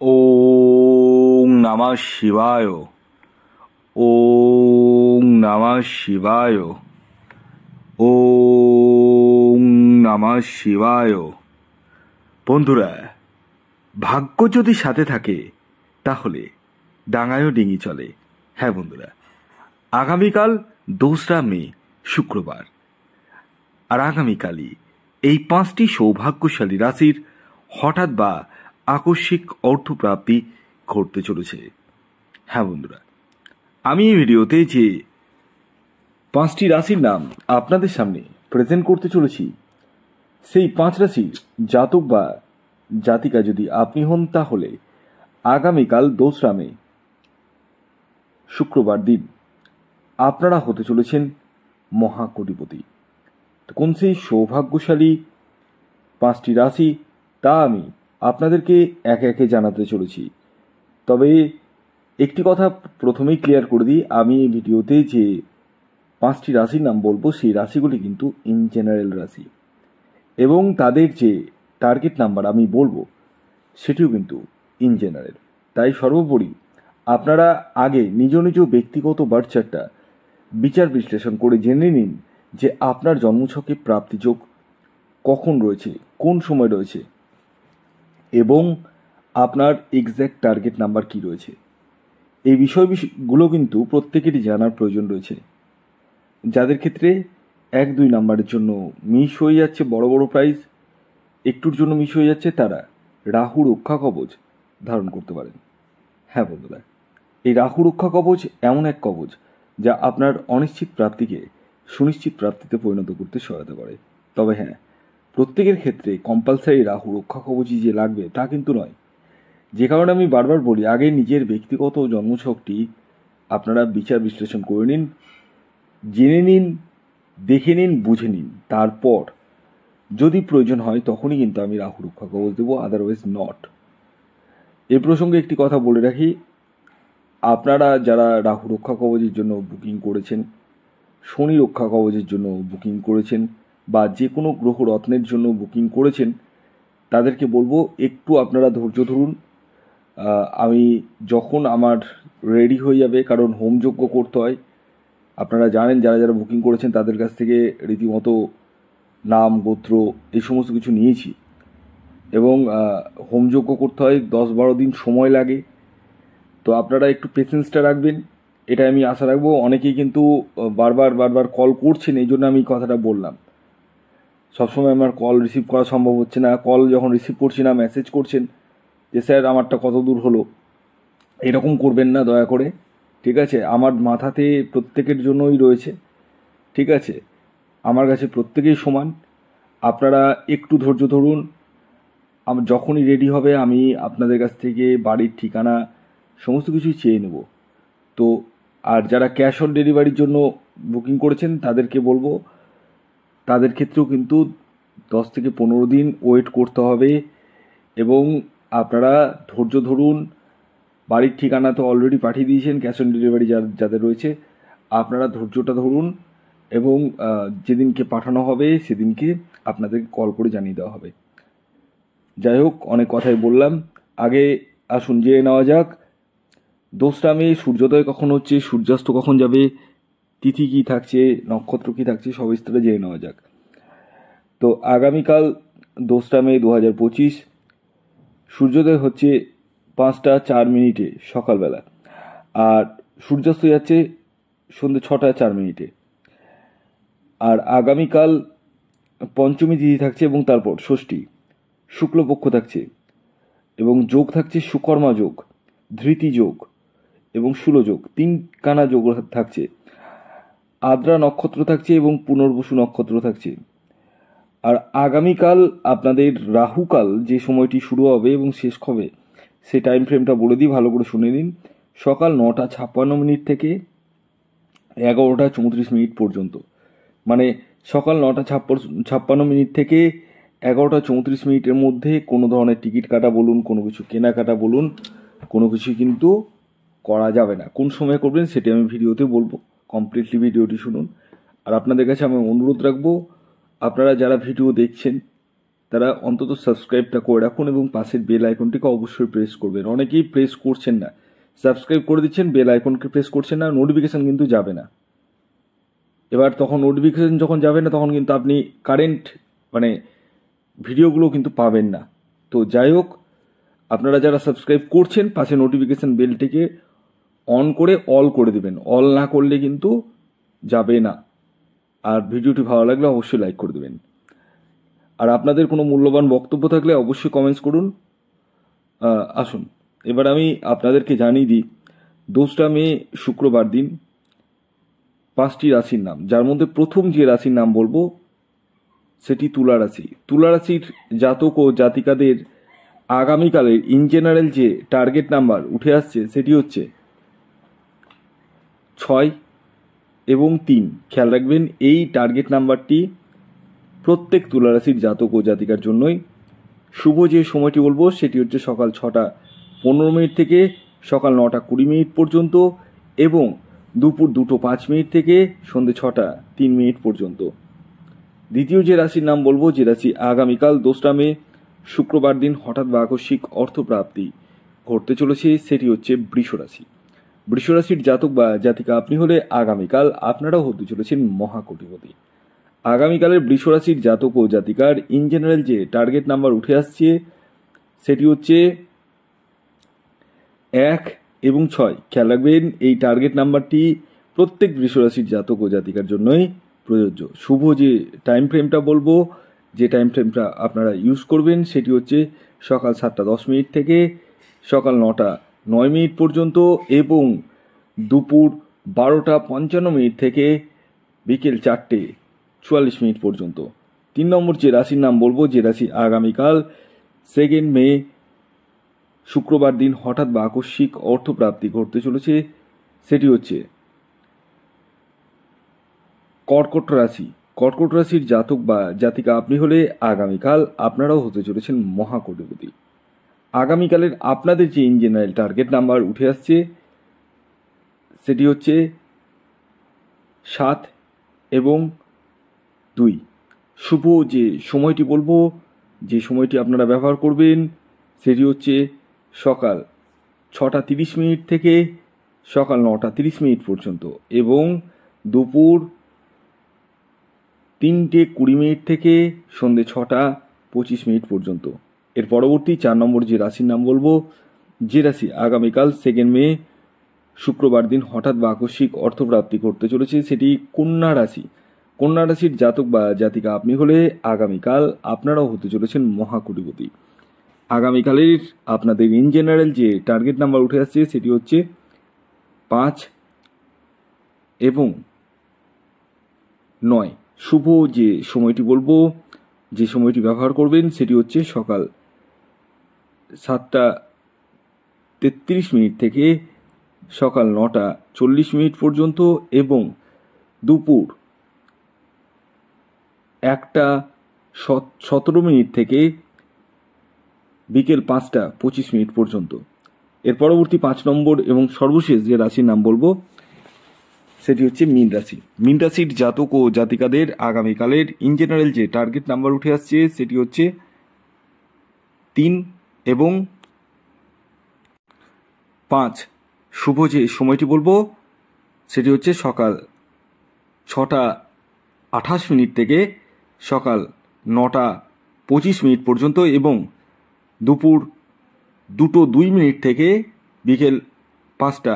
ওং নমঃ শিবায়। ওং নমঃ শিবায়। ওং নমঃ শিবায়। বন্ধুরা, ভাগ্য যদি সাথে থাকে তাহলে ডাঙায়ও ডিঙি চলে। হ্যাঁ বন্ধুরা, আগামীকাল 2রা মে শুক্রবার, আর আগামীকালই এই 5টি সৌভাগ্যশালী রাশির হঠাৎ বা আকস্মিক অর্থপ্রাপ্তি ঘটতে চলেছে। হ্যাঁ বন্ধুরা, আমি এই ভিডিওতে যে 5টি রাশির নাম আপনাদের সামনে প্রেজেন্ট করতে চলেছি, সেই 5 রাশির জাতক বা জাতিকা যদি আপনি হন তাহলে আগামীকাল 2রা মে শুক্রবার দিন আপনারা হতে চলেছেন মহাকোটিপতি। কোন সেই সৌভাগ্যশালী 5টি রাশি তা আমি আপনাদেরকে একে একে জানাতে চলেছি। তবে একটি কথা প্রথমেই ক্লিয়ার করে দিই, আমি এই ভিডিওতে যে 5টি রাশির নাম বলবো সেই রাশিগুলি কিন্তু ইন জেনারেল রাশি, এবং তাদের যে টার্গেট নাম্বার আমি বলবো সেটিও কিন্তু ইন জেনারেল। তাই সর্বোপরি আপনারা আগে নিজ নিজ ব্যক্তিগত বার্থ চার্টটা বিচার বিশ্লেষণ করে জেনে নিন যে আপনার জন্মছকে প্রাপ্তিযোগ কখন রয়েছে, কোন সময় রয়েছে, এবং আপনার এক্স্যাক্ট টার্গেট নাম্বার কি রয়েছে। এই বিষয়গুলো কিন্তু প্রত্যেকেরই জানার প্রয়োজন রয়েছে। যাদের ক্ষেত্রে 1-2 নাম্বারের জন্য মিস হয়ে যাচ্ছে বড় বড় প্রাইজ, একটুর জন্য মিস হয়ে যাচ্ছে, তারা রাহু রক্ষা কবচ ধারণ করতে পারেন। হ্যাঁ বন্ধুরা, এই রাহু রক্ষা কবচ এমন এক কবচ যা আপনার অনিশ্চিত প্রাপ্তিকে সুনিশ্চিত প্রাপ্তিতে পরিণত করতে সহায়তা করে। তবে হ্যাঁ, প্রত্যেকের ক্ষেত্রে কম্পালসারি রাহু রক্ষা কবচই যে লাগবে তা কিন্তু নয়। যে কারণে আমি বারবার বলি, আগে নিজের ব্যক্তিগত জন্মছকটি আপনারা বিচার বিশ্লেষণ করে নিন, জেনে নিন, দেখে নিন, বুঝে নিন, তারপর যদি প্রয়োজন হয় তখনই কিন্তু আমি রাহু রক্ষা কবচ দেবো, আদারওয়াইজ নট। এ প্রসঙ্গে একটি কথা বলে রাখি, আপনারা যারা রাহু রক্ষা কবচের জন্য বুকিং করেছেন, শনি রক্ষা কবচের জন্য বুকিং করেছেন, বা যে কোনো গ্রহ রত্নের জন্য বুকিং করেছেন, তাদেরকে বলবো একটু আপনারা ধৈর্য ধরুন। আমি যখন আমার রেডি হয়ে যাবে, কারণ হোমযজ্ঞ করতে হয়, আপনারা জানেন যারা যারা বুকিং করেছেন তাদের কাছ থেকে রীতিমতো নাম, গোত্র এই সমস্ত কিছু নিয়েছি, এবং হোমযজ্ঞ করতে হয়, 10-12 দিন সময় লাগে। তো আপনারা একটু পেশেন্সটা রাখবেন, এটা আমি আশা রাখবো। অনেকেই কিন্তু বারবার কল করছেন, এই জন্য আমি কথাটা বললাম। সবসময় আমার কল রিসিভ করা সম্ভব হচ্ছে না, কল যখন রিসিভ করছি না মেসেজ করছেন যে স্যার আমারটা কত দূর হলো। এরকম করবেন না দয়া করে, ঠিক আছে? আমার মাথাতে প্রত্যেকের জন্যই রয়েছে, ঠিক আছে? আমার কাছে প্রত্যেকেই সমান। আপনারা একটু ধৈর্য ধরুন, আমার যখনই রেডি হবে আমি আপনাদের কাছ থেকে বাড়ির ঠিকানা সমস্ত কিছুই চেয়ে নেব। তো আর যারা ক্যাশ অন ডেলিভারির জন্য বুকিং করেছেন তাদেরকে বলবো, তাদের ক্ষেত্রেও কিন্তু 10 থেকে 15 দিন ওয়েট করতে হবে, এবং আপনারা ধৈর্য ধরুন। বাড়ির ঠিকানা তো অলরেডি পাঠিয়ে দিয়েছেন ক্যাশ অন ডেলিভারি যাদের রয়েছে, আপনারা ধৈর্যটা ধরুন, এবং যেদিনকে পাঠানো হবে সেদিনকে আপনাদেরকে কল করে জানিয়ে দেওয়া হবে। যাই হোক, অনেক কথাই বললাম, আগে আসুন জেনে নেওয়া যাক 2রা মে সূর্যোদয় কখন হচ্ছে, সূর্যাস্ত কখন যাবে, তিথি কী থাকছে, নক্ষত্র কী থাকছে, সব স্তরে জেনে নেওয়া যাক। তো আগামীকাল 2রা মে 2025 সূর্যোদয় হচ্ছে 5টা 4 মিনিটে সকালবেলা, আর সূর্যাস্ত যাচ্ছে সন্ধ্যে 6টা 4 মিনিটে। আর আগামীকাল পঞ্চমী তিথি থাকছে, এবং তারপর ষষ্ঠী, শুক্লপক্ষ থাকছে, এবং যোগ থাকছে সুকর্মা যোগ, ধৃতি যোগ এবং শূলযোগ, 3 যোগ থাকছে। আদ্রা নক্ষত্র থাকছে এবং পুনর্বসু নক্ষত্র থাকছে। আর আগামীকাল আপনাদের রাহুকাল যে সময়টি শুরু হবে এবং শেষ হবে সেই টাইম ফ্রেমটা বলে দিই, ভালো করে শুনে নিন। সকাল 9টা 56 মিনিট থেকে 11টা 34 মিনিট পর্যন্ত, মানে সকাল 9টা 56 মিনিট থেকে 11টা 34 মিনিটের মধ্যে কোনো ধরনের টিকিট কাটা বলুন, কোনো কিছু কেনাকাটা বলুন, কোনো কিছু কিন্তু করা যাবে না। কোন সময় করবেন সেটি আমি ভিডিওতে বলবো, কমপ্লিটলি ভিডিওটি শুনুন। আর আপনাদের কাছে আমি অনুরোধ রাখবো, আপনারা যারা ভিডিও দেখছেন তারা অন্তত সাবস্ক্রাইবটা করে রাখুন এবং পাশের বেল আইকনটিকে অবশ্যই প্রেস করবেন। অনেকেই প্রেস করছেন না, সাবস্ক্রাইব করে দিচ্ছেন, বেল আইকনকে প্রেস করছেন না, নোটিফিকেশান কিন্তু যাবে না। এবার তখন নোটিফিকেশান যখন যাবে না তখন কিন্তু আপনি কারেন্ট ভিডিওগুলো কিন্তু পাবেন না। তো যাই হোক, আপনারা যারা সাবস্ক্রাইব করছেন পাশে নোটিফিকেশান বেলটিকে অন করে অল করে দেবেন, অল না করলে কিন্তু যাবে না। আর ভিডিওটি ভালো লাগলে অবশ্যই লাইক করে দেবেন। আর আপনাদের কোনো মূল্যবান বক্তব্য থাকলে অবশ্যই কমেন্টস করুন। আসুন এবার আমি আপনাদেরকে জানিয়ে দিই 2 মে শুক্রবার দিন 5টি রাশির নাম, যার মধ্যে প্রথম যে রাশির নাম বলবো সেটি তুলা রাশি। তুলা রাশির জাতক ও জাতিকাদের আগামীকালের ইন জেনারেল যে টার্গেট নাম্বার উঠে আসছে সেটি হচ্ছে 6 এবং 3। খেয়াল রাখবেন এই টার্গেট নাম্বারটি প্রত্যেক তুলা রাশির জাতক ও জাতিকার জন্যই শুভ। যে সময়টি বলবো সেটি হচ্ছে সকাল 6টা 15 মিনিট থেকে সকাল 9টা 20 মিনিট পর্যন্ত এবং দুপুর 2টো 5 মিনিট থেকে সন্ধ্যে 6টা 3 মিনিট পর্যন্ত। দ্বিতীয় যে রাশির নাম বলবো, যে রাশি আগামীকাল 2 মে শুক্রবার দিন হঠাৎ বা আকস্মিক অর্থপ্রাপ্তি ঘটতে চলেছে সেটি হচ্ছে বৃষ রাশি। বৃষ রাশির জাতক বা জাতিকা আপনি হলে আগামীকাল আপনারাও হতে চলেছেন মহাকোটিপতি। আগামীকালের বৃষ রাশির জাতক ও জাতিকার ইন জেনারেল যে টার্গেট নাম্বার উঠে আসছে সেটি হচ্ছে 1 এবং 6। খেয়াল রাখবেন এই টার্গেট নাম্বারটি প্রত্যেক বৃষ রাশির জাতক ও জাতিকার জন্যই প্রযোজ্য। শুভ যে টাইম ফ্রেমটা বলবো, যে টাইম ফ্রেমটা আপনারা ইউজ করবেন সেটি হচ্ছে সকাল 7টা 10 মিনিট থেকে সকাল 9টা 9 মিনিট পর্যন্ত এবং দুপুর 12টা 55 মিনিট থেকে বিকেল 4টে 44 মিনিট পর্যন্ত। 3 নম্বর যে রাশির নাম বলবো, যে রাশি আগামীকাল 2 মে শুক্রবার দিন হঠাৎ বা আকস্মিক অর্থপ্রাপ্তি ঘটতে চলেছে সেটি হচ্ছে কর্কট রাশি। কর্কট রাশির জাতক বা জাতিকা আপনি হলে আগামীকাল আপনারাও হতে চলেছেন মহাকোটিপতি। আগামীকালের আপনাদের যে ইন জেনারেল টার্গেট নাম্বার উঠে আসছে সেটি হচ্ছে 7 এবং 2। শুভ যে সময়টি বলবো, যে সময়টি আপনারা ব্যবহার করবেন সেটি হচ্ছে সকাল 6টা 30 মিনিট থেকে সকাল 9টা 30 মিনিট পর্যন্ত এবং দুপুর 3টে 20 মিনিট থেকে সন্ধ্যে 6টা 25 মিনিট পর্যন্ত। এর পরবর্তী 4 নম্বর যে রাশির নাম বলবো, যে রাশি আগামীকাল 2 মে শুক্রবার দিন হঠাৎ বা আকস্মিক অর্থপ্রাপ্তি করতে চলেছে সেটি কন্যা রাশি। কন্যা রাশির জাতক বা জাতিকা আপনি হলে আগামীকাল আপনারাও হতে চলেছেন মহাকোটিপতি। আগামীকালের আপনাদের ইন জেনারেল যে টার্গেট নাম্বার উঠে আসছে সেটি হচ্ছে 5 এবং 9। শুভ যে সময়টি বলবো, যে সময়টি ব্যবহার করবেন সেটি হচ্ছে সকাল 7টা 33 মিনিট থেকে সকাল 9টা 40 মিনিট পর্যন্ত এবং দুপুর 1টা 17 মিনিট থেকে বিকেল 5টা 25 মিনিট পর্যন্ত। এর পরবর্তী 5 নম্বর এবং সর্বশেষ যে রাশির নাম বলবো সেটি হচ্ছে মীন রাশি। মীন রাশির জাতক ও জাতিকাদের আগামীকালের ইন জেনারেল যে টার্গেট নাম্বার উঠে আসছে সেটি হচ্ছে 3 এবং 5। শুভ যে সময়টি বলবো সেটি হচ্ছে সকাল 6টা 28 মিনিট থেকে সকাল 9টা 25 মিনিট পর্যন্ত এবং দুপুর 2টো 2 মিনিট থেকে বিকেল 5টা